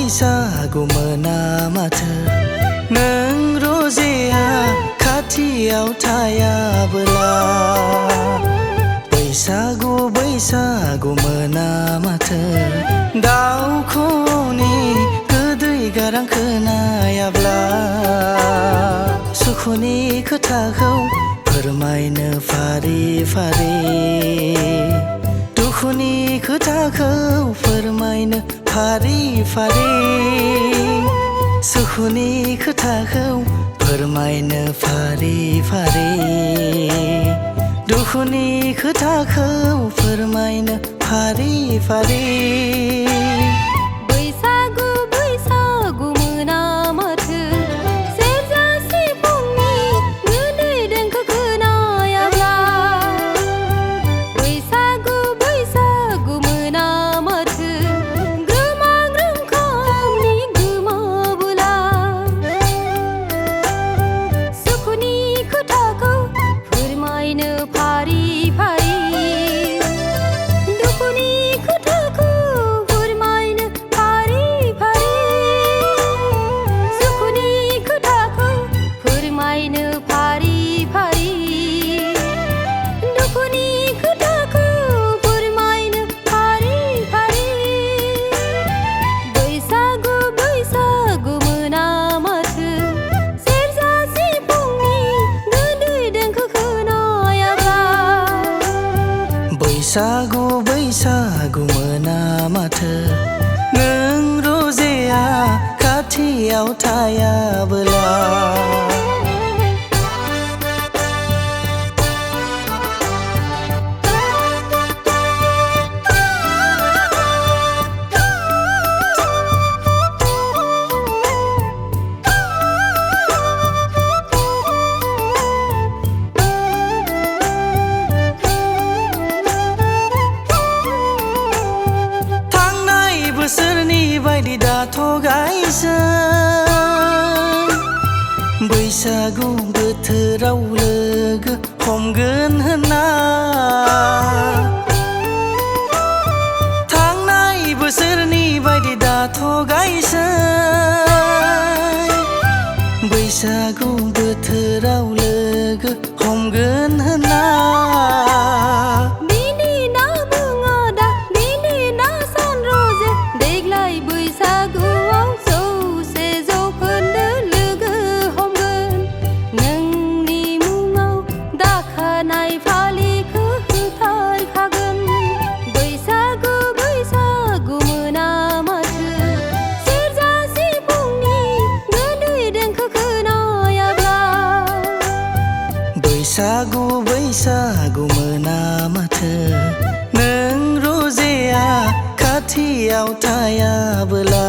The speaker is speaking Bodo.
बैसागु मोना माथो नों रजेया खाथियाव थायाबोला बैसागु बैसागु मोना माथो दाउखौनि गोदै गारां खोनायाब्ला सुखुनि खोथाखौ फोरमायनो फारि फारि दुखुनि खोथाखौ फोरमायनो फारि फारि सुखुनि खोथाखौ फोरमायनो फारि फारि दुखुनि खोथाखौ फोरमायनो फारि फारि बैसागु बैसागु मोना माथो सेरजा सिफुंनि गोदै देंखो खोनायाब्ला बैसागु बैसागु मोना माथो ग्रोमा ग्रोम खामनि गोमाबोला सुखुनि खोथाखौ फोरमायनो फारि फारि दुखुनि खोथाखौ फोरमायनो फारि फारि सुखुनि खोथाखौ फोरमायनो फारि फारि दुखुनि खोथाखौ फोरमायनो फारि फारि बैसागु बैसागु मोना माथो सेरजा सिफुंनि गोदै देंखो खोनायाब्ला बैसागु बैसागु मोना माथो नों रजेया खाथियाव थायाबोला बोसोरनि बायदि दाथ' गायसोन बैसागु बोथोराव लोगो हमगोन होनना थांनाय बोसोरनि बायदि दाथ' गायसोन बैसागु बोथोराव लोगो हमगोन होनना बैसागुआव जौसे जौखोन्दो लोगो हमगोन नोंनि मुङाव दाखानाय फालिखौ होथारखागोन बैसागु बैसागु मोना माथो सेरजा सिफुंनि गोदै देंखो खोनायाब्ला बैसागु बैसागु मोना माथो नों रजेया खाथियाव थायाबोला